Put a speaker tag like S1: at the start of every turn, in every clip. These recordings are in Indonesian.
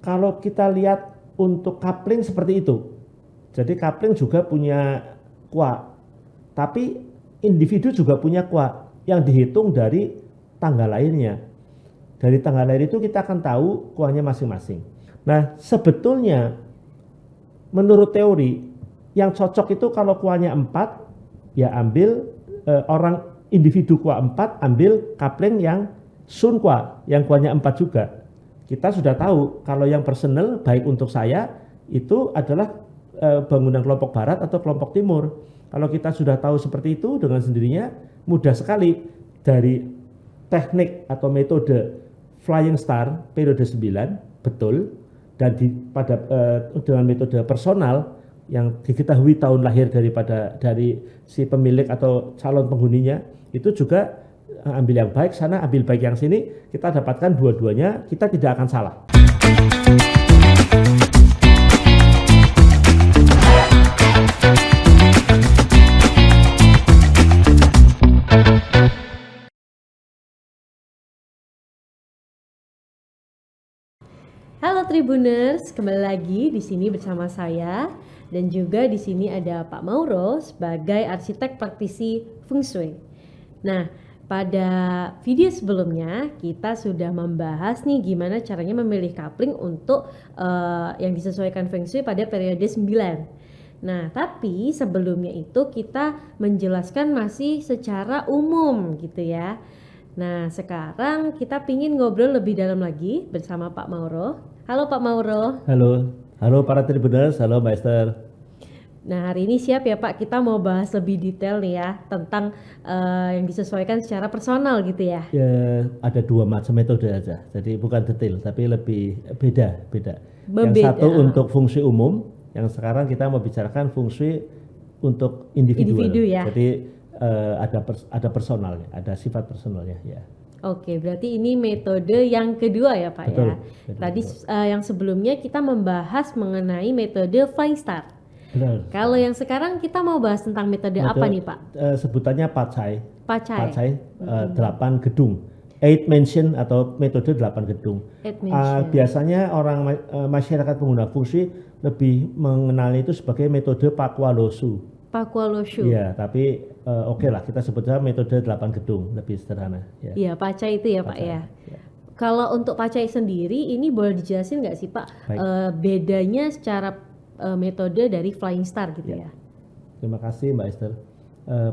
S1: kalau kita lihat untuk coupling seperti itu. Jadi coupling juga punya kuah, tapi individu juga punya kuah yang dihitung dari tanggal lahirnya. Dari tanggal lahir itu kita akan tahu kuahnya masing-masing. Nah, sebetulnya menurut teori yang cocok itu kalau kuahnya 4, ya ambil orang individu kuah 4, ambil coupling yang sun kuah, yang kuahnya 4 juga. Kita sudah tahu kalau yang personal baik untuk saya itu adalah bangunan kelompok barat atau kelompok timur. Kalau kita sudah tahu seperti itu, dengan sendirinya mudah sekali dari teknik atau metode Flying Star periode 9 betul, dan dengan metode personal yang diketahui tahun lahir dari si pemilik atau calon penghuninya, itu juga ambil yang baik sana, ambil baik yang sini, kita dapatkan dua-duanya, kita tidak akan salah.
S2: Halo Tribuners, kembali lagi di sini bersama saya, dan juga di sini ada Pak Mauro sebagai arsitek praktisi Feng Shui. Nah, pada video sebelumnya kita sudah membahas nih gimana caranya memilih coupling untuk yang disesuaikan Feng Shui pada periode 9. Nah, tapi sebelumnya itu kita menjelaskan masih secara umum gitu ya. Nah, sekarang kita pingin ngobrol lebih dalam lagi bersama Pak Mauro. Halo Pak Mauro.
S1: Halo para Tribuners, halo Mbak Esther.
S2: Nah, hari ini siap ya Pak, kita mau bahas lebih detail nih ya tentang yang disesuaikan secara personal gitu ya.
S1: Ya, ada dua macam metode aja, jadi bukan detail, tapi lebih beda. Yang satu untuk fungsi umum, yang sekarang kita mau bicarakan fungsi untuk individual.
S2: Ya.
S1: Jadi ada personalnya, ada sifat personalnya ya.
S2: Oke, berarti ini metode yang kedua ya Pak.
S1: Betul,
S2: ya. Tadi yang sebelumnya kita membahas mengenai metode Flying Star.
S1: Benar.
S2: Kalau yang sekarang kita mau bahas tentang metode apa nih Pak?
S1: Sebutannya Pacai.
S2: 8
S1: gedung. 8 mansion atau metode 8 gedung. Biasanya orang masyarakat pengguna fungsi lebih mengenali itu sebagai metode Pakualosu. Iya, tapi oke lah kita sebutnya metode 8 gedung, lebih sederhana.
S2: Iya, Pacai itu ya Pak ya. Kalau untuk Pacai sendiri ini boleh dijelasin nggak sih Pak bedanya secara metode dari Flying Star gitu ya?
S1: Terima kasih Mbak Esther.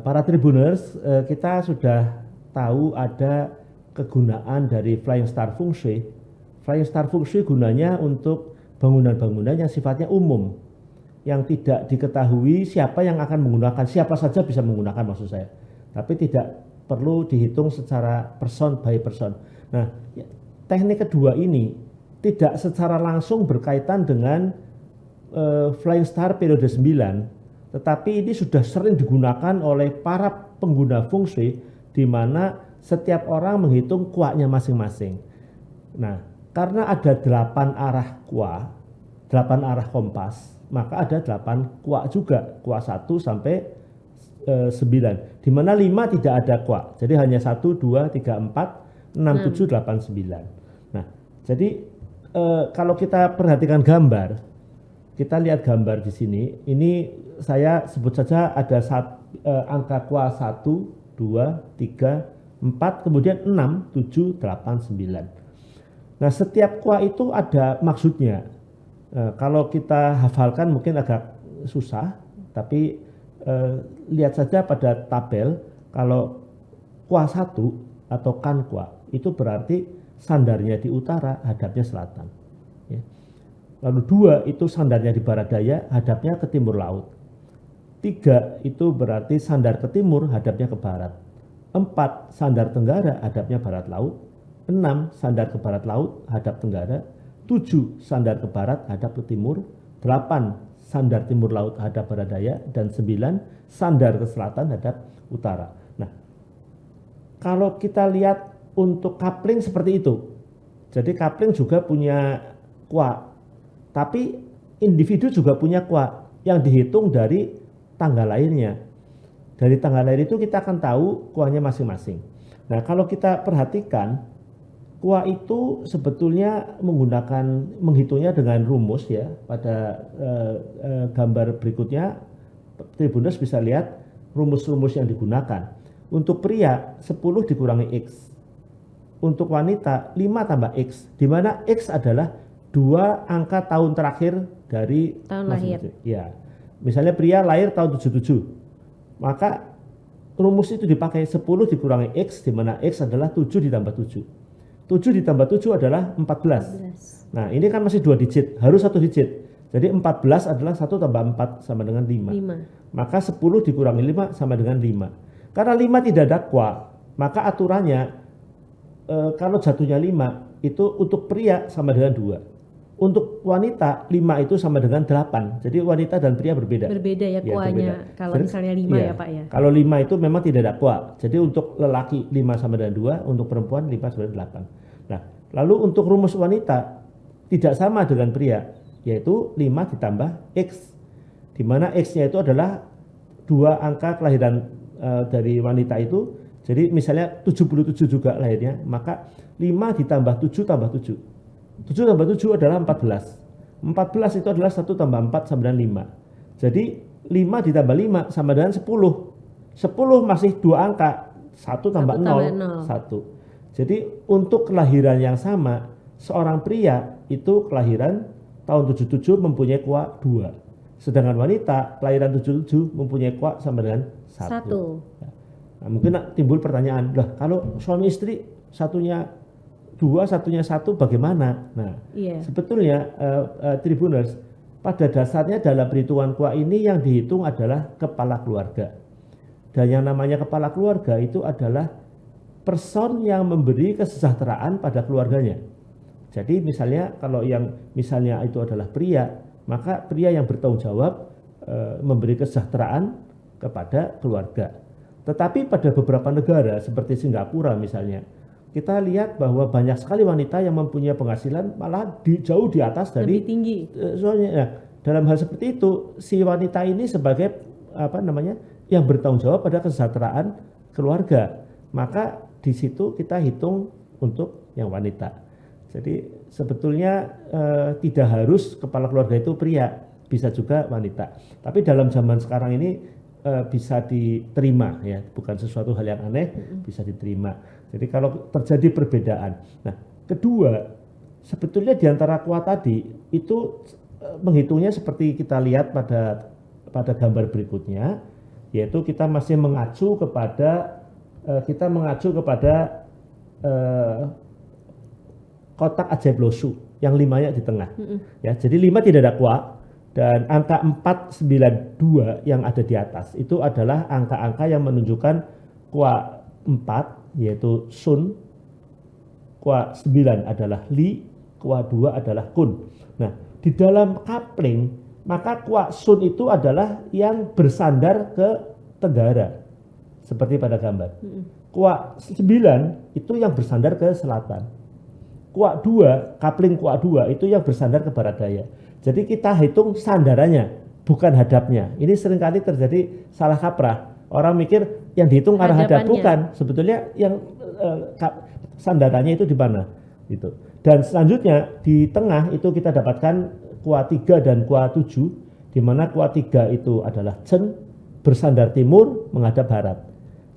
S1: Para Tribuners, kita sudah tahu ada kegunaan dari Flying Star Feng Shui. Flying Star Feng Shui gunanya untuk bangunan-bangunan yang sifatnya umum, yang tidak diketahui siapa yang akan menggunakan, siapa saja bisa menggunakan maksud saya, tapi tidak perlu dihitung secara person by person. Nah, teknik kedua ini tidak secara langsung berkaitan dengan Flying Star periode 9, tetapi ini sudah sering digunakan oleh para pengguna Feng Shui, di mana setiap orang menghitung kuahnya masing-masing. Nah, karena ada 8 arah kuah, 8 arah kompas, maka ada 8 kuah juga, kuah 1 sampai 9, di mana 5 tidak ada kuah, jadi hanya 1, 2, 3, 4, 6, 7, 8, 9. Nah, jadi kalau kita perhatikan gambar, kita lihat gambar di sini, ini saya sebut saja ada angka kuah 1, 2, 3, 4, kemudian 6, 7, 8, 9. Nah, setiap kuah itu ada maksudnya. Kalau kita hafalkan mungkin agak susah, tapi lihat saja pada tabel, kalau kuah 1 atau kan kuah itu berarti sandarnya di utara, hadapnya selatan. Ya. Lalu 2 itu sandarnya di barat daya, hadapnya ke timur laut. 3 itu berarti sandar ke timur, hadapnya ke barat. 4 sandar tenggara, hadapnya barat laut. 6 sandar ke barat laut, hadap tenggara. 7 sandar ke barat, hadap ke timur. 8 sandar timur laut, hadap barat daya. Dan 9 sandar ke selatan, hadap utara. Nah, kalau kita lihat untuk coupling seperti itu. Jadi coupling juga punya kuah, tapi individu juga punya kuah yang dihitung dari tanggal lahirnya. Dari tanggal lahir itu kita akan tahu kuahnya masing-masing. Nah, kalau kita perhatikan Kuah itu sebetulnya menghitungnya dengan rumus ya. Pada gambar berikutnya Tribuners bisa lihat rumus-rumus yang digunakan. Untuk pria 10 dikurangi X. Untuk wanita 5 tambah X, di mana X adalah 2 angka tahun terakhir dari
S2: Tahun lahir.
S1: Ya. Misalnya pria lahir tahun 77, maka rumus itu dipakai 10 dikurangi X, di mana X adalah 7 ditambah 7. 7 ditambah 7 adalah 14. Nah ini kan masih 2 digit, harus 1 digit. Jadi 14 adalah 1 tambah 4 sama dengan 5. Maka 10 dikurangi 5 sama dengan 5. Karena 5 tidak ada kuah, maka aturannya kalau jatuhnya 5 itu untuk pria sama dengan 2. Untuk wanita 5 itu sama dengan 8. Jadi wanita dan pria berbeda.
S2: Berbeda ya kuahnya. Kalau misalnya 5 ya Pak ya.
S1: Kalau 5 itu memang tidak ada kuah. Jadi untuk lelaki 5 sama dengan 2, untuk perempuan 5 sama dengan 8. Nah, lalu untuk rumus wanita tidak sama dengan pria, yaitu 5 ditambah X. Di mana X-nya itu adalah 2 angka kelahiran dari wanita itu. Jadi misalnya 77 juga lahirnya, maka 5 ditambah 7 tambah 7. 7 tambah 7 adalah 14. 14 itu adalah 1 tambah 4 sama dengan 5. Jadi 5 ditambah 5 sama dengan 10. 10 masih 2 angka, 1 tambah 0, 1. Jadi untuk kelahiran yang sama, seorang pria itu kelahiran tahun 77 mempunyai kuah 2. Sedangkan wanita kelahiran 77 mempunyai kuah sama dengan 1. Nah, mungkin timbul pertanyaan, lah kalau suami istri satunya 2, satunya 1 bagaimana? Nah, sebetulnya Tribuners, pada dasarnya dalam perhitungan kuah ini yang dihitung adalah kepala keluarga. Dan yang namanya kepala keluarga itu adalah person yang memberi kesejahteraan pada keluarganya. Jadi misalnya kalau yang misalnya itu adalah pria, maka pria yang bertanggung jawab memberi kesejahteraan kepada keluarga. Tetapi pada beberapa negara seperti Singapura misalnya, kita lihat bahwa banyak sekali wanita yang mempunyai penghasilan malah jauh di atas dari
S2: lebih tinggi.
S1: Soalnya ya, dalam hal seperti itu si wanita ini sebagai yang bertanggung jawab pada kesejahteraan keluarga. Maka di situ kita hitung untuk yang wanita. Jadi sebetulnya tidak harus kepala keluarga itu pria, bisa juga wanita. Tapi dalam zaman sekarang ini bisa diterima ya, bukan sesuatu hal yang aneh, bisa diterima. Jadi kalau terjadi perbedaan. Nah, kedua, sebetulnya di antara kuah tadi itu menghitungnya seperti kita lihat pada gambar berikutnya, yaitu kita masih mengacu kepada kotak ajaib losu yang 5-nya di tengah. Ya, jadi 5 tidak ada kuah. Dan angka 492 yang ada di atas itu adalah angka-angka yang menunjukkan kuah 4 yaitu sun, kuah 9 adalah li, kuah 2 adalah kun. Nah, di dalam coupling maka kuah sun itu adalah yang bersandar ke tenggara seperti pada gambar. Kuah 9 itu yang bersandar ke selatan. Kuah 2, coupling kuah 2 itu yang bersandar ke barat daya. Jadi kita hitung sandarannya, bukan hadapnya. Ini seringkali terjadi salah kaprah. Orang mikir yang dihitung arah hadap, bukan. Sebetulnya yang sandarannya itu di mana? Gitu. Dan selanjutnya di tengah itu kita dapatkan kuah 3 dan kuah 7, di mana kuah 3 itu adalah cen, bersandar timur, menghadap barat.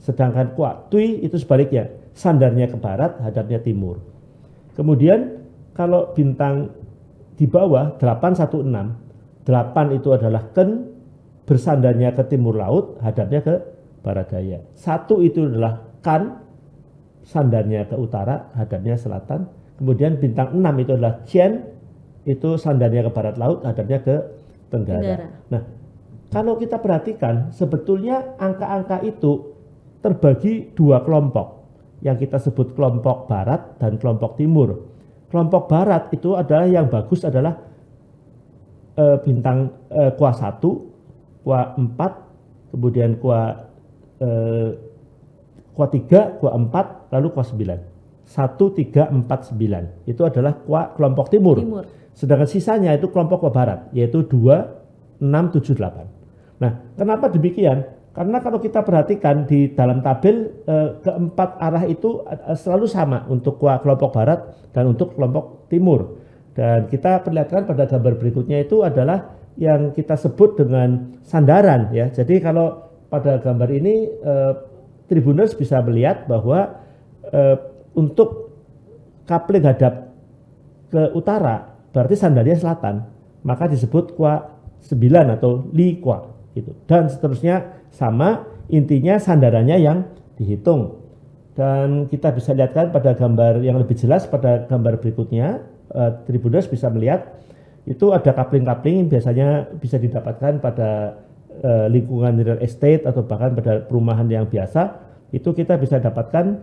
S1: Sedangkan kuah tui itu sebaliknya, sandarnya ke barat, hadapnya timur. Kemudian kalau bintang di bawah 816, 8 itu adalah ken, bersandarnya ke timur laut, hadapnya ke barat daya. 1 itu adalah kan, sandarnya ke utara, hadapnya selatan. Kemudian bintang 6 itu adalah cien, itu sandarnya ke barat laut, hadapnya ke tenggara. Nah, kalau kita perhatikan sebetulnya angka-angka itu terbagi 2 kelompok yang kita sebut kelompok barat dan kelompok timur. Kelompok barat itu adalah yang bagus adalah bintang kuah 1, kuah 4, kemudian kuah 3, kuah 4, lalu kuah 9. 1, 3, 4, 9. Itu adalah kuah kelompok timur. Sedangkan sisanya itu kelompok kuah barat, yaitu 2, 6, 7, 8. Nah, kenapa demikian? Karena kalau kita perhatikan di dalam tabel keempat arah itu selalu sama untuk kelompok barat dan untuk kelompok timur. Dan kita perlihatkan pada gambar berikutnya itu adalah yang kita sebut dengan sandaran ya. Jadi kalau pada gambar ini Tribuners bisa melihat bahwa untuk coupling hadap ke utara berarti sandarnya selatan, maka disebut kwa 9 atau li kwa gitu. Dan seterusnya sama, intinya sandarannya yang dihitung. Dan kita bisa lihatkan pada gambar yang lebih jelas pada gambar berikutnya, Tribuners bisa melihat itu ada coupling-coupling biasanya bisa didapatkan pada lingkungan real estate atau bahkan pada perumahan yang biasa. Itu kita bisa dapatkan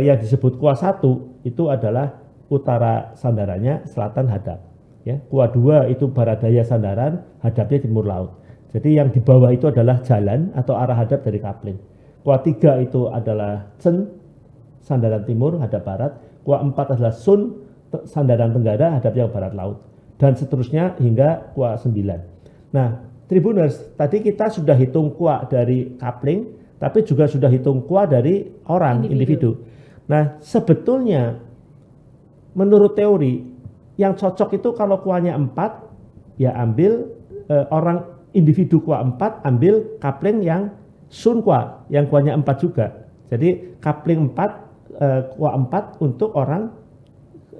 S1: yang disebut kwa 1 itu adalah utara sandarannya, selatan hadap. Ya, kwa 2 itu barat daya sandaran, hadapnya timur laut. Jadi yang di bawah itu adalah jalan atau arah hadap dari coupling. Kwa 3 itu adalah cen, sandaran timur, hadap barat. Kwa 4 adalah sun, sandaran tenggara, hadapnya barat laut. Dan seterusnya hingga kwa 9. Nah, Tribuners, tadi kita sudah hitung kwa dari coupling, tapi juga sudah hitung kwa dari orang, individu. Nah, sebetulnya menurut teori, yang cocok itu kalau kuanya 4, ya ambil orang individu kwa 4, ambil coupling yang sun kwa, yang kuanya 4 juga. Jadi coupling 4, kwa 4 untuk orang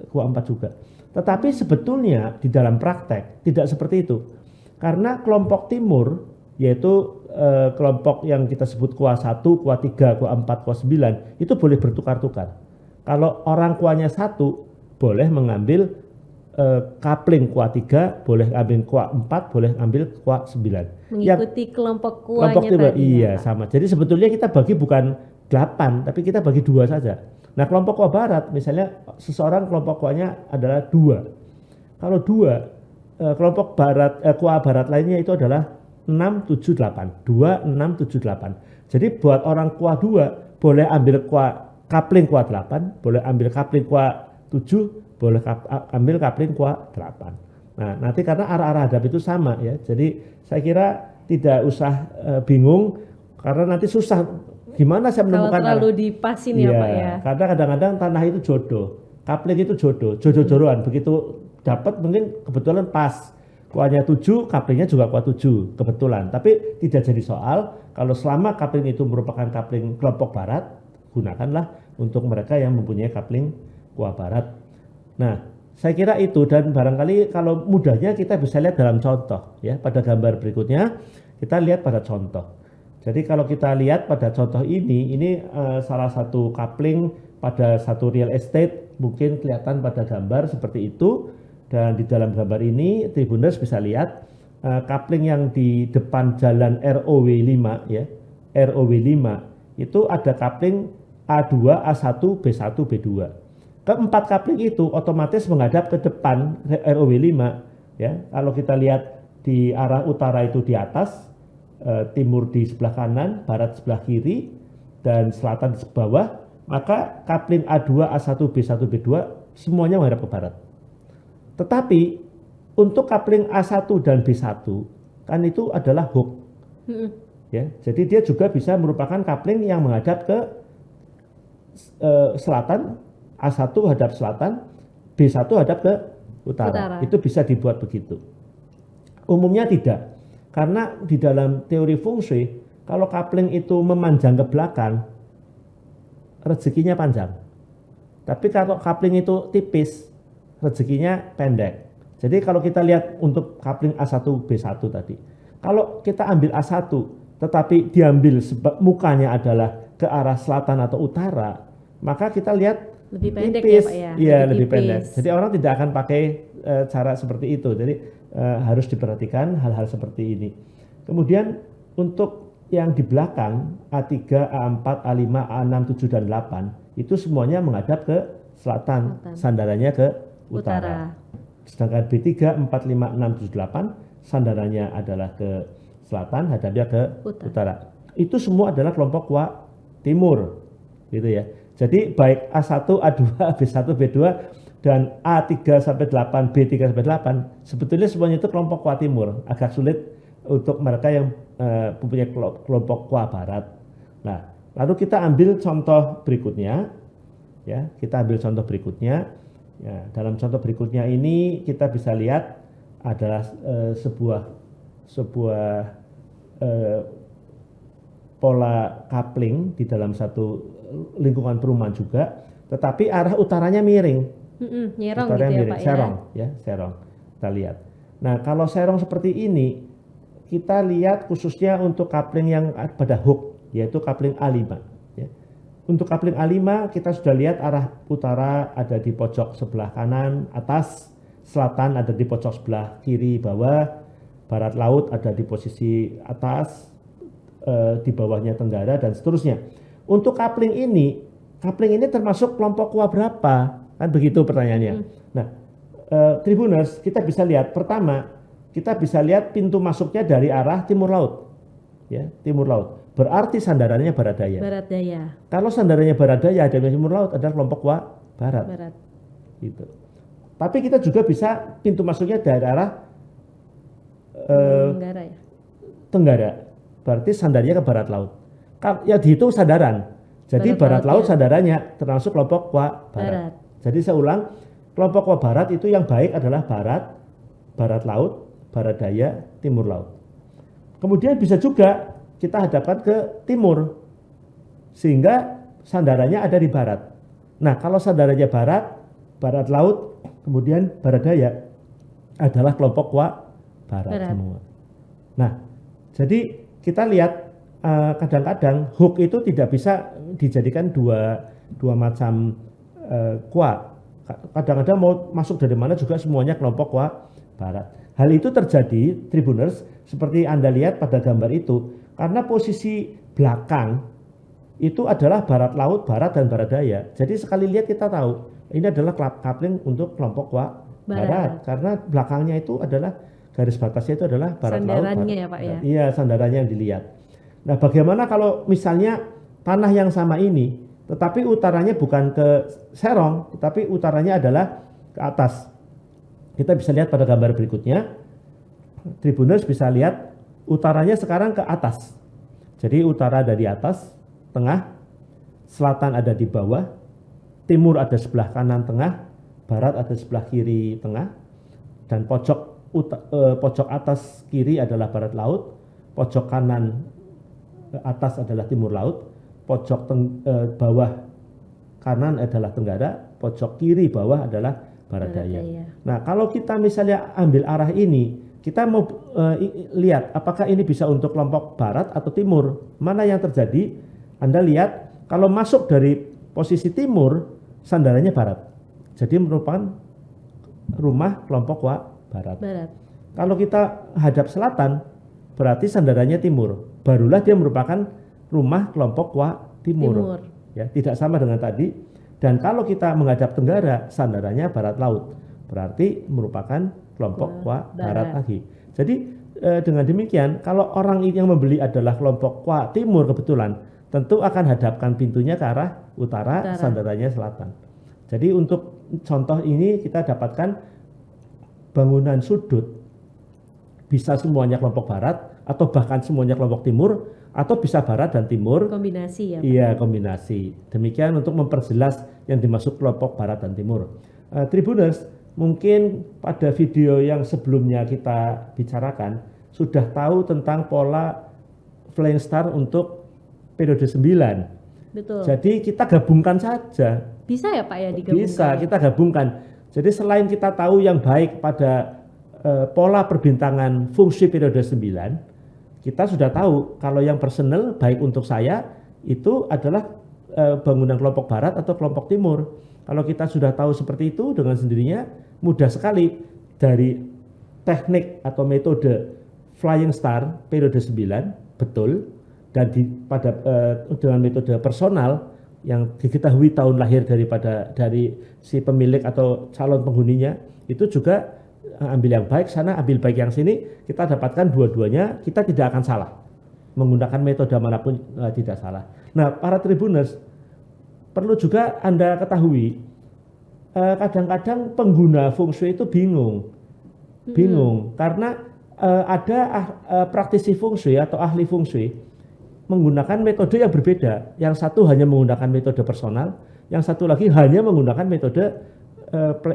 S1: kwa 4 juga. Tetapi sebetulnya di dalam praktek tidak seperti itu. Karena kelompok timur, yaitu kelompok yang kita sebut kwa 1, kwa 3, kwa 4, kwa 9, itu boleh bertukar-tukar. Kalau orang kuanya 1, boleh mengambil coupling kwa 3, boleh ambil kwa 4, boleh ambil kwa 9.
S2: Mengikuti kelompok kuanya
S1: timur,
S2: tadi.
S1: iya, sama. Jadi sebetulnya kita bagi bukan 8, tapi kita bagi 2 saja. Nah, kelompok kwa barat, misalnya seseorang kelompok kuanya adalah 2. Kalau 2, kelompok barat, kwa barat lainnya itu adalah 6, 7, 8. 2, 6, 7, 8. Jadi buat orang kwa 2, boleh ambil coupling kwa 8, boleh ambil coupling kwa 7, boleh ambil coupling kwa 8. Nah, nanti karena arah-arah hadap itu sama ya. Jadi saya kira tidak usah bingung karena nanti susah gimana saya menemukan
S2: kalau terlalu dipasin ya Pak ya.
S1: Karena kadang-kadang tanah itu jodoh. Coupling itu jodoh-jodohan. Begitu dapat mungkin kebetulan pas. Kuanya 7, couplingnya juga kwa 7 kebetulan. Tapi tidak jadi soal kalau selama coupling itu merupakan coupling kelompok barat, gunakanlah untuk mereka yang mempunyai coupling kwa barat. Nah, saya kira itu, dan barangkali kalau mudahnya kita bisa lihat dalam contoh ya. Pada gambar berikutnya kita lihat pada contoh. Jadi kalau kita lihat pada contoh ini salah satu coupling pada satu real estate, mungkin kelihatan pada gambar seperti itu. Dan di dalam gambar ini Tribuners bisa lihat coupling yang di depan jalan ROW 5 ya. ROW 5 itu ada coupling A2, A1, B1, B2. Keempat coupling itu otomatis menghadap ke depan ROW 5 ya. Kalau kita lihat di arah utara itu di atas, timur di sebelah kanan, barat sebelah kiri, dan selatan di bawah, maka coupling A2, A1, B1, B2 semuanya menghadap ke barat. Tetapi untuk coupling A1 dan B1 kan itu adalah hook. Ya, jadi dia juga bisa merupakan coupling yang menghadap ke selatan, A1 hadap selatan, B1 hadap ke utara. Itu bisa dibuat begitu. Umumnya tidak. Karena di dalam teori feng shui, kalau coupling itu memanjang ke belakang, rezekinya panjang. Tapi kalau coupling itu tipis, rezekinya pendek. Jadi kalau kita lihat untuk coupling A1, B1 tadi. Kalau kita ambil A1, tetapi diambil mukanya adalah ke arah selatan atau utara, maka kita lihat
S2: lebih pendek
S1: tipis,
S2: ya Pak ya?
S1: Iya, lebih pendek. Jadi orang tidak akan pakai cara seperti itu. Jadi harus diperhatikan hal-hal seperti ini. Kemudian untuk yang di belakang A3, A4, A5, A6, 7 dan 8 itu semuanya menghadap ke selatan. Sandarannya ke utara. Sedangkan B3, 4, 5, 6, 7, 8 sandarannya adalah ke selatan, hadapnya ke utara. Itu semua adalah kelompok kwa timur. Gitu ya. Jadi baik A1, A2, B1, B2 dan A3 sampai 8, B3 sampai 8 sebetulnya semuanya itu kelompok kwa timur. Agak sulit untuk mereka yang mempunyai kelompok KUA barat. Nah, lalu kita ambil contoh berikutnya, ya, kita ambil contoh berikutnya. Ya, dalam contoh berikutnya ini kita bisa lihat adalah sebuah pola coupling di dalam satu lingkungan perumahan juga, tetapi arah utaranya miring.
S2: Nyerong
S1: utaranya
S2: gitu ya
S1: miring,
S2: Pak
S1: serong, ya, serong. Kita lihat. Nah, kalau serong seperti ini, kita lihat khususnya untuk coupling yang pada hook, yaitu coupling A5. Ya. Untuk coupling A5 kita sudah lihat arah utara ada di pojok sebelah kanan atas, selatan ada di pojok sebelah kiri bawah, barat laut ada di posisi atas, di bawahnya tenggara dan seterusnya. Untuk coupling ini termasuk kelompok KUA berapa? Kan begitu pertanyaannya. Nah, Tribuners kita bisa lihat pertama, kita bisa lihat pintu masuknya dari arah timur laut, ya, timur laut. Berarti sandarannya barat daya.
S2: Barat daya.
S1: Kalau sandarannya barat daya ada di timur laut adalah kelompok KUA barat.
S2: Barat.
S1: Gitu. Tapi kita juga bisa pintu masuknya dari arah
S2: Tenggara ya.
S1: tenggara. Berarti sandarannya ke barat laut. Ya dihitung sandaran. Jadi barat laut
S2: ya.
S1: sandarannya termasuk kelompok KUA barat. Jadi saya ulang, kelompok KUA barat itu yang baik adalah barat laut, barat daya, timur laut. Kemudian bisa juga kita hadapkan ke timur, sehingga sandarannya ada di barat. Nah, kalau sandarannya barat laut, kemudian barat daya adalah kelompok KUA barat semua. Nah, jadi kita lihat kadang-kadang hook itu tidak bisa dijadikan dua macam KUA. Kadang-kadang mau masuk dari mana juga semuanya kelompok KUA barat. Hal itu terjadi, Tribuners, seperti Anda lihat pada gambar itu, karena posisi belakang itu adalah barat laut, barat dan barat daya. Jadi sekali lihat kita tahu ini adalah coupling untuk kelompok KUA barat, karena belakangnya itu adalah garis batasnya itu adalah barat laut.
S2: Sandarannya ya Pak ya?
S1: Iya, sandarannya yang dilihat. Nah, bagaimana kalau misalnya tanah yang sama ini, tetapi utaranya bukan ke Serong, tetapi utaranya adalah ke atas. Kita bisa lihat pada gambar berikutnya, Tribuners bisa lihat utaranya sekarang ke atas. Jadi utara ada di atas, tengah, selatan ada di bawah, timur ada sebelah kanan tengah, barat ada sebelah kiri tengah, dan pojok atas kiri adalah barat laut, pojok kanan atas adalah timur laut, pojok bawah kanan adalah tenggara, pojok kiri bawah adalah barat daya. Nah, kalau kita misalnya ambil arah ini, kita mau lihat apakah ini bisa untuk kelompok barat atau timur. Mana yang terjadi? Anda lihat kalau masuk dari posisi timur, sandarannya barat. Jadi merupakan rumah kelompok KUA barat. Kalau kita hadap selatan, berarti sandarannya timur. Barulah dia merupakan rumah kelompok KUA timur. Ya, tidak sama dengan tadi. Dan kalau kita menghadap tenggara, sandarannya barat laut. Berarti merupakan kelompok KUA barat lagi. Jadi dengan demikian, kalau orang yang membeli adalah kelompok KUA timur kebetulan, tentu akan hadapkan pintunya ke arah utara. Sandarannya selatan. Jadi untuk contoh ini kita dapatkan bangunan sudut bisa semuanya kelompok barat atau bahkan semuanya kelompok timur, atau bisa barat dan timur.
S2: Kombinasi ya Pak?
S1: Iya, kombinasi. Demikian untuk memperjelas yang dimaksud kelompok barat dan timur. Tribuners, mungkin pada video yang sebelumnya kita bicarakan sudah tahu tentang pola Flying Star untuk periode 9.
S2: Betul.
S1: Jadi kita gabungkan saja.
S2: Bisa ya Pak ya digabungkan?
S1: Bisa, kita gabungkan. Jadi selain kita tahu yang baik pada pola perbintangan fungsi periode 9, kita sudah tahu kalau yang personal baik untuk saya itu adalah bangunan kelompok barat atau kelompok timur. Kalau kita sudah tahu seperti itu, dengan sendirinya mudah sekali dari teknik atau metode Flying Star periode 9 betul, dan dengan metode personal yang diketahui tahun lahir dari si pemilik atau calon penghuninya, itu juga ambil yang baik sana, ambil baik yang sini, kita dapatkan dua-duanya, kita tidak akan salah. Menggunakan metode manapun tidak salah. Nah, para Tribuners, perlu juga Anda ketahui, kadang-kadang pengguna feng shui itu bingung. Karena ada praktisi feng shui atau ahli feng shui menggunakan metode yang berbeda. Yang satu hanya menggunakan metode personal, yang satu lagi hanya menggunakan metode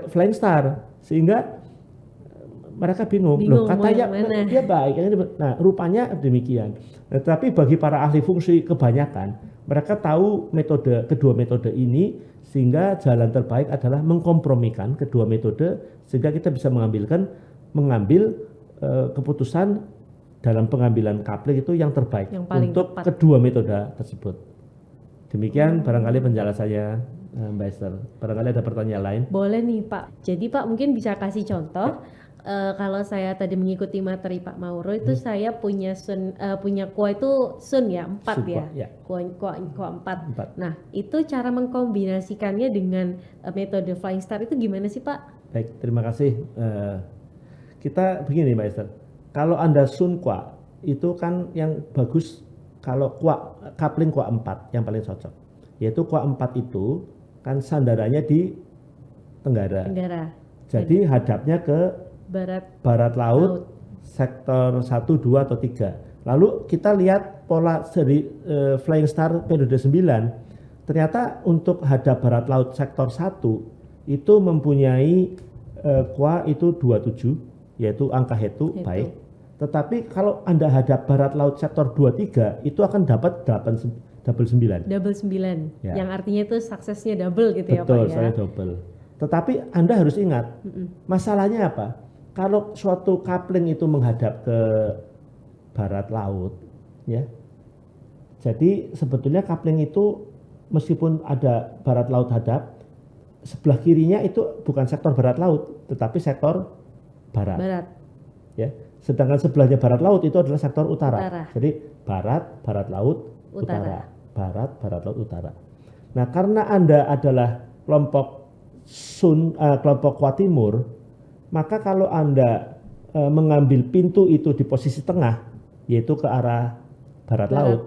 S1: flying star, sehingga mereka bingung loh, katanya dia baik. Nah, rupanya demikian. Nah, tapi bagi para ahli feng shui kebanyakan mereka tahu kedua metode ini, sehingga jalan terbaik adalah mengkompromikan kedua metode sehingga kita bisa mengambil keputusan dalam pengambilan coupling itu yang terbaik yang untuk tepat kedua metode tersebut. Demikian barangkali penjelasannya, Mbak Esther. Barangkali ada pertanyaan lain?
S2: Boleh nih Pak. Jadi Pak mungkin bisa kasih contoh. Kalau saya tadi mengikuti materi Pak Mauro itu saya punya punya kuah itu sun ya 4 ya. Kuah 4. Nah, itu cara mengkombinasikannya dengan metode Flying Star itu gimana sih Pak?
S1: Baik, terima kasih. Kita begini Mbak Esther. Kalau Anda sun kuah itu kan yang bagus kalau coupling kuah 4 yang paling cocok. Yaitu kuah 4 itu kan sandarannya di tenggara. Jadi hadapnya ke barat laut, sektor 1, 2 atau 3. Lalu kita lihat pola seri Flying Star periode 9. Ternyata untuk hadap barat laut sektor 1 itu mempunyai kuah itu 27, yaitu angka Hetu baik. Tetapi kalau Anda hadap barat laut sektor 23 itu akan dapat double 9.
S2: Ya. Yang artinya itu suksesnya double gitu.
S1: Betul,
S2: ya Pak ya.
S1: Saya double. Tetapi Anda harus ingat, masalahnya apa? Kalau suatu coupling itu menghadap ke barat laut, ya. Jadi sebetulnya coupling itu meskipun ada barat laut hadap, sebelah kirinya itu bukan sektor barat laut, tetapi sektor barat. Ya. Sedangkan sebelahnya barat laut itu adalah sektor utara. Jadi barat laut, utara. Barat laut, utara. Nah, karena Anda adalah kelompok kelompok kuah timur, maka kalau Anda mengambil pintu itu di posisi tengah, yaitu ke arah barat laut,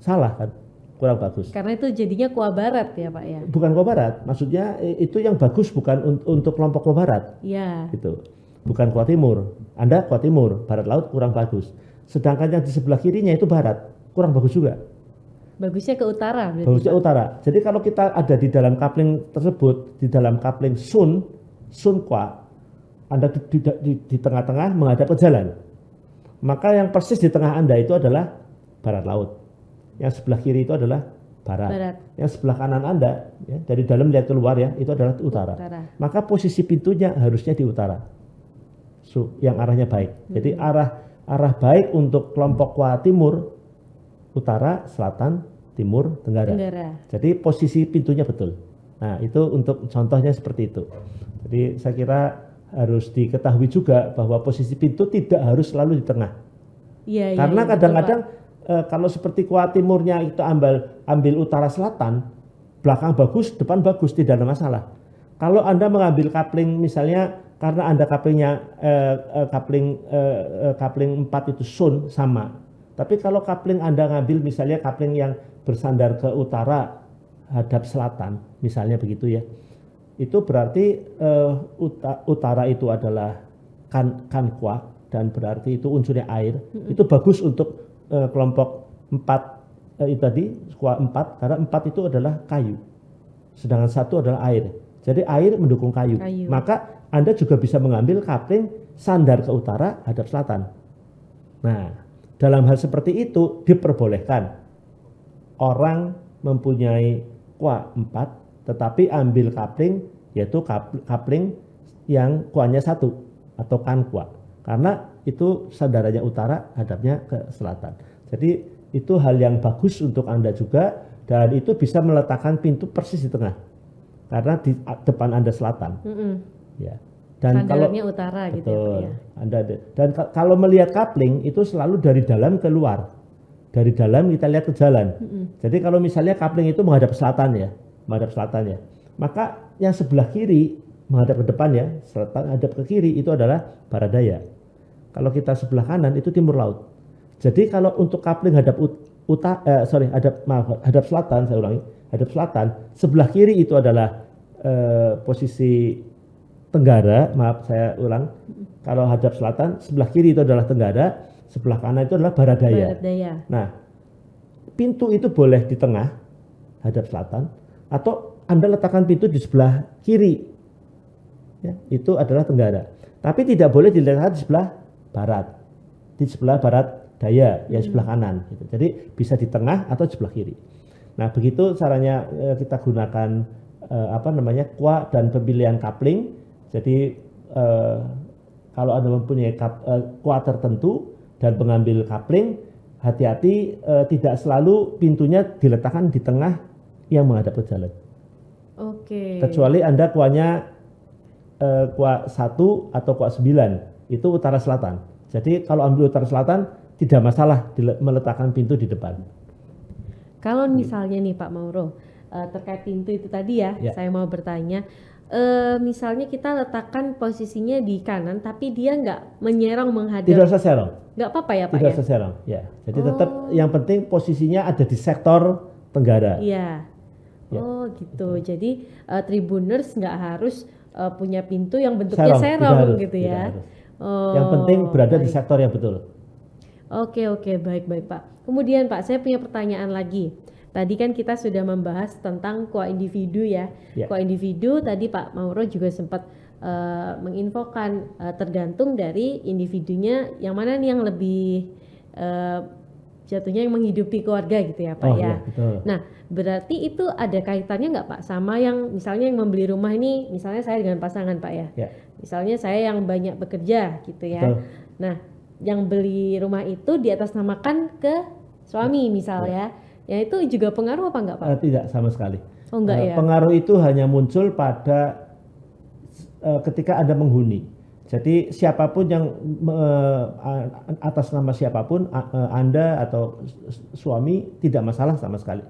S1: salah kan? Kurang bagus.
S2: Karena itu jadinya kuah barat ya Pak ya?
S1: Bukan kuah barat, maksudnya itu yang bagus bukan untuk kelompok kuah barat.
S2: Iya.
S1: Gitu. Bukan kuah timur. Anda kuah timur, barat laut kurang bagus. Sedangkan yang di sebelah kirinya itu barat, kurang bagus juga.
S2: Bagusnya ke utara.
S1: Bagusnya utara. Jadi kalau kita ada di dalam coupling tersebut, di dalam coupling sun kuah, Anda di tengah-tengah menghadap ke jalan. Maka yang persis di tengah Anda itu adalah barat laut. Yang sebelah kiri itu adalah barat. Yang sebelah kanan Anda, ya, dari dalam lihat keluar ya, itu adalah utara. Maka posisi pintunya harusnya di utara. Yang arahnya baik. Jadi arah baik untuk kelompok kuah timur, utara, selatan, timur, tenggara. Jadi posisi pintunya betul. Nah, itu untuk contohnya seperti itu. Jadi saya kira harus diketahui juga bahwa posisi pintu tidak harus selalu di tengah. Karena kadang-kadang kalau seperti kuah timurnya itu ambil utara selatan, belakang bagus, depan bagus, tidak ada masalah. Kalau Anda mengambil coupling misalnya karena Anda couplingnya coupling 4 itu sun sama. Tapi kalau coupling Anda ngambil misalnya coupling yang bersandar ke utara hadap selatan, misalnya begitu ya. Itu berarti utara itu adalah kan kuah dan berarti itu unsurnya air. Itu bagus untuk kelompok 4 itu tadi kuah 4 karena 4 itu adalah kayu. Sedangkan 1 adalah air. Jadi air mendukung kayu. Maka Anda juga bisa mengambil coupling sandar ke utara hadap selatan. Nah, dalam hal seperti itu diperbolehkan orang mempunyai kuah 4 tetapi ambil coupling yaitu coupling yang kuahnya 1 atau kan kuah. Karena itu sandarannya utara, hadapnya ke selatan. Jadi itu hal yang bagus untuk Anda juga dan itu bisa meletakkan pintu persis di tengah. Karena di depan Anda selatan. Ya.
S2: Dan sandarannya utara
S1: betul,
S2: gitu ya.
S1: Dan kalau melihat coupling itu selalu dari dalam ke luar. Dari dalam kita lihat ke jalan. Jadi kalau misalnya coupling itu menghadap selatan ya, maka yang sebelah kiri menghadap ke depan ya, selatan hadap ke kiri itu adalah barat daya. Kalau kita sebelah kanan itu timur laut. Jadi kalau untuk coupling hadap hadap selatan, saya ulangi, hadap selatan, sebelah kiri itu adalah posisi tenggara, maaf saya ulang, Kalau hadap selatan, sebelah kiri itu adalah tenggara, sebelah kanan itu adalah barat daya.
S2: Barat daya.
S1: Nah, pintu itu boleh di tengah, hadap selatan, atau Anda letakkan pintu di sebelah kiri, ya, itu adalah tenggara. Tapi tidak boleh diletakkan di sebelah barat, di sebelah barat daya, ya sebelah kanan. Gitu. Jadi bisa di tengah atau di sebelah kiri. Nah, begitu caranya kita gunakan kwa dan pemilihan coupling. Jadi kalau Anda mempunyai kwa tertentu dan mengambil coupling, hati-hati tidak selalu pintunya diletakkan di tengah yang menghadap ke jalan.
S2: Oke.
S1: Kecuali Anda kuanya kwa 1 atau kwa 9 itu utara selatan. Jadi kalau ambil utara selatan tidak masalah meletakkan pintu di depan.
S2: Kalau misalnya nih Pak Mauro, terkait pintu itu tadi ya, saya mau bertanya, misalnya kita letakkan posisinya di kanan tapi dia nggak menyerong menghadap.
S1: Tidak usah serong.
S2: Nggak apa-apa ya Pak?
S1: Tidak usah serong, ya. Jadi tetap yang penting posisinya ada di sektor tenggara.
S2: Iya. Oh gitu. Jadi Tribuners nggak harus punya pintu yang bentuknya serong gitu ya.
S1: Oh, yang penting berada di sektor yang betul.
S2: Oke, baik Pak. Kemudian Pak, saya punya pertanyaan lagi. Tadi kan kita sudah membahas tentang kwa individu ya. Kwa individu tadi Pak Mauro juga sempat menginfokan tergantung dari individunya yang mana nih yang lebih jatuhnya yang menghidupi keluarga gitu ya Pak ya.
S1: Iya, betul.
S2: Nah, berarti itu ada kaitannya nggak Pak sama yang misalnya yang membeli rumah ini, misalnya saya dengan pasangan Pak ya. Misalnya saya yang banyak bekerja gitu ya.
S1: Betul.
S2: Nah, yang beli rumah itu diatasnamakan ke suami misalnya. Ya itu juga pengaruh apa enggak Pak?
S1: Tidak sama sekali.
S2: Oh enggak ya.
S1: Pengaruh itu hanya muncul pada ketika Anda menghuni. Jadi siapapun yang atas nama siapapun Anda atau suami tidak masalah sama sekali.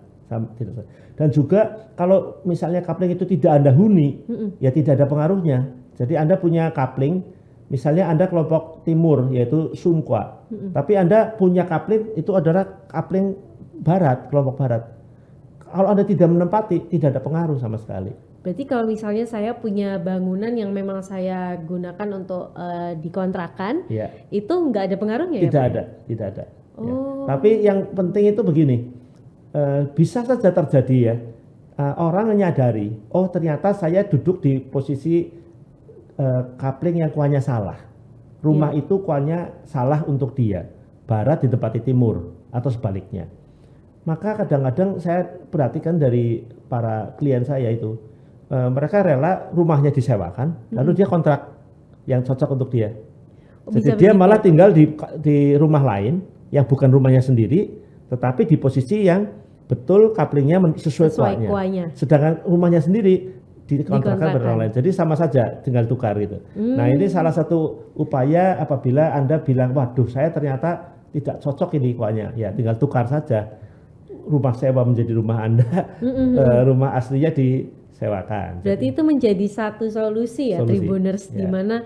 S1: Dan juga kalau misalnya coupling itu tidak Anda huni, ya tidak ada pengaruhnya. Jadi Anda punya coupling, misalnya Anda kelompok timur yaitu Sun-kwa, tapi Anda punya coupling itu adalah coupling barat, kelompok barat. Kalau Anda tidak menempati, tidak ada pengaruh sama sekali.
S2: Berarti kalau misalnya saya punya bangunan yang memang saya gunakan untuk dikontrakan, itu nggak ada pengaruhnya
S1: tidak
S2: ya Pak?
S1: Tidak ada. Ya. Tapi yang penting itu begini, bisa saja terjadi ya, orang menyadari, oh ternyata saya duduk di posisi coupling yang kuanya salah. Rumah itu kuanya salah untuk dia, barat ditempati timur atau sebaliknya. Maka kadang-kadang saya perhatikan dari para klien saya itu, mereka rela rumahnya disewakan, lalu dia kontrak yang cocok untuk dia. Jadi dia malah tinggal di rumah lain yang bukan rumahnya sendiri, tetapi di posisi yang betul couplingnya sesuai kuanya. Sedangkan rumahnya sendiri dikontrakkan pada orang lain. Jadi sama saja, tinggal tukar gitu. Nah ini salah satu upaya apabila Anda bilang, waduh saya ternyata tidak cocok ini kuanya, ya tinggal tukar saja. Rumah sewa menjadi rumah Anda, rumah aslinya disewakan.
S2: Berarti itu menjadi satu solusi ya Tribuners, di mana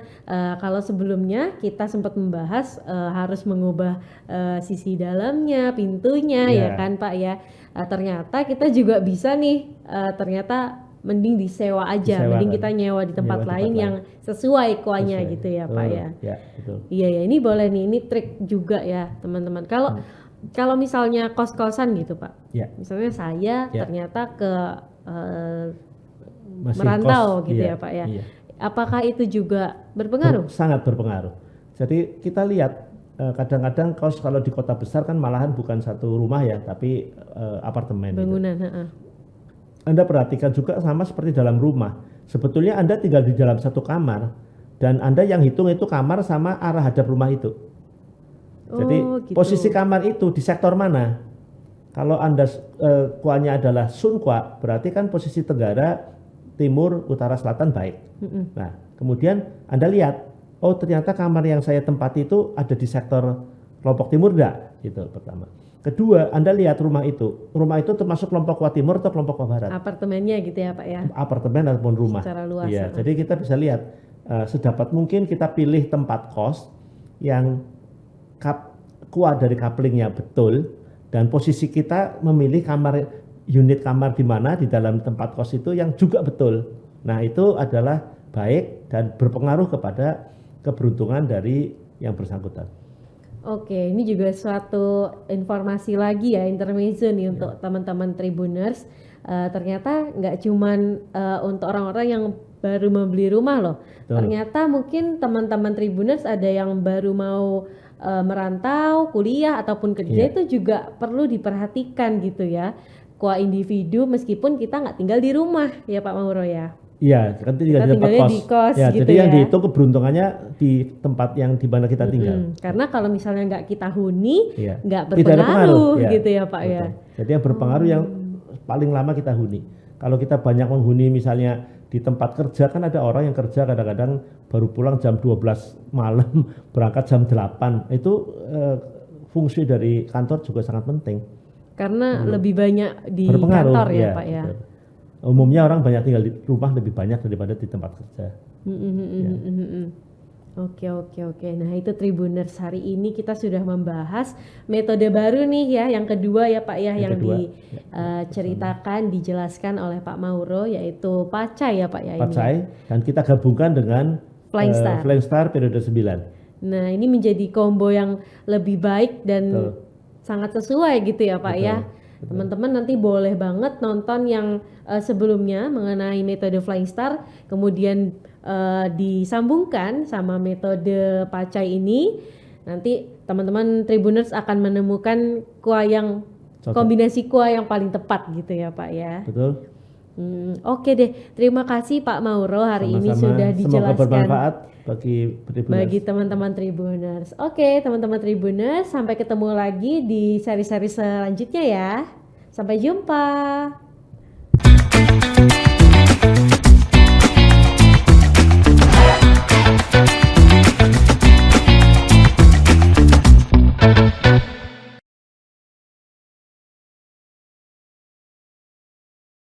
S2: kalau sebelumnya kita sempat membahas harus mengubah sisi dalamnya, pintunya ya kan Pak ya. Ternyata kita juga bisa nih, ternyata mending disewa aja, mending kita nyewa di tempat lain yang sesuai kuanya gitu ya Pak ya.
S1: Betul.
S2: Iya ya, ini boleh nih, ini trik juga ya teman-teman. Kalau misalnya kos-kosan gitu Pak, misalnya saya ternyata ke merantau gitu ya Pak ya, apakah itu juga berpengaruh?
S1: Sangat berpengaruh. Jadi kita lihat kadang-kadang kos kalau di kota besar kan malahan bukan satu rumah ya, tapi apartemen.
S2: Bangunan.
S1: Gitu. Anda perhatikan juga sama seperti dalam rumah. Sebetulnya Anda tinggal di dalam satu kamar dan Anda yang hitung itu kamar sama arah hadap rumah itu. Jadi gitu. Posisi kamar itu di sektor mana? Kalau Anda kuanya adalah Sun-kwa, berarti kan posisi tenggara, timur, utara, selatan baik. Nah, kemudian Anda lihat, oh ternyata kamar yang saya tempati itu ada di sektor kelompok timur enggak? Gitu pertama. Kedua, Anda lihat rumah itu termasuk kelompok kwa timur atau kelompok kwa barat?
S2: Apartemennya gitu ya Pak ya?
S1: Apartemen ataupun rumah.
S2: Secara luas.
S1: Ya, jadi kita bisa lihat sedapat mungkin kita pilih tempat kos yang kuat dari couplingnya betul, dan posisi kita memilih unit kamar di mana di dalam tempat kos itu yang juga betul. Nah itu adalah baik dan berpengaruh kepada keberuntungan dari yang bersangkutan.
S2: Oke, ini juga suatu informasi lagi ya, intermezzo nih untuk teman-teman Tribuners. Ternyata nggak cuman untuk orang-orang yang baru membeli rumah loh.
S1: Betul.
S2: Ternyata mungkin teman-teman Tribuners ada yang baru mau merantau, kuliah ataupun kerja, itu juga perlu diperhatikan gitu ya. Qua individu meskipun kita nggak tinggal di rumah ya Pak Mauro ya.
S1: Iya, kan tinggal di tempat
S2: tinggalnya
S1: kos.
S2: di kos
S1: Ya,
S2: gitu
S1: jadi yang
S2: ya.
S1: dihitung keberuntungannya di tempat yang di mana kita tinggal.
S2: Karena kalau misalnya nggak kita huni,
S1: Iya.
S2: nggak
S1: Tidak ada pengaruh,
S2: berpengaruh
S1: ya,
S2: gitu ya Pak ya.
S1: betul. Jadi yang berpengaruh yang paling lama kita huni. Kalau kita banyak menghuni misalnya di tempat kerja, kan ada orang yang kerja kadang-kadang baru pulang jam 12 malam, berangkat jam 8. Itu fungsi dari kantor juga sangat penting.
S2: Karena lebih banyak di
S1: Berpengaruh,
S2: kantor ya Pak ya.
S1: betul. Umumnya orang banyak tinggal di rumah lebih banyak daripada di tempat kerja.
S2: Oke. Nah itu Tribuners, hari ini kita sudah membahas metode baru nih ya, yang kedua ya Pak ya, yang diceritakan, dijelaskan oleh Pak Mauro, yaitu Pacai ya Pak ya.
S1: Pacai, dan kita gabungkan dengan Flying Star periode 9.
S2: Nah ini menjadi combo yang lebih baik dan sangat sesuai gitu ya Pak ya. Teman-teman nanti boleh banget nonton yang sebelumnya mengenai metode Flying Star, kemudian disambungkan sama metode Pacai ini. Nanti teman-teman Tribuners akan menemukan kombinasi kuah yang paling tepat gitu ya Pak ya.
S1: Betul.
S2: Oke deh, terima kasih Pak Mauro hari ini sudah dijelaskan.
S1: Semoga bermanfaat bagi
S2: teman-teman Tribuners. Oke, teman-teman Tribuners, sampai ketemu lagi di seri-seri selanjutnya ya. Sampai jumpa.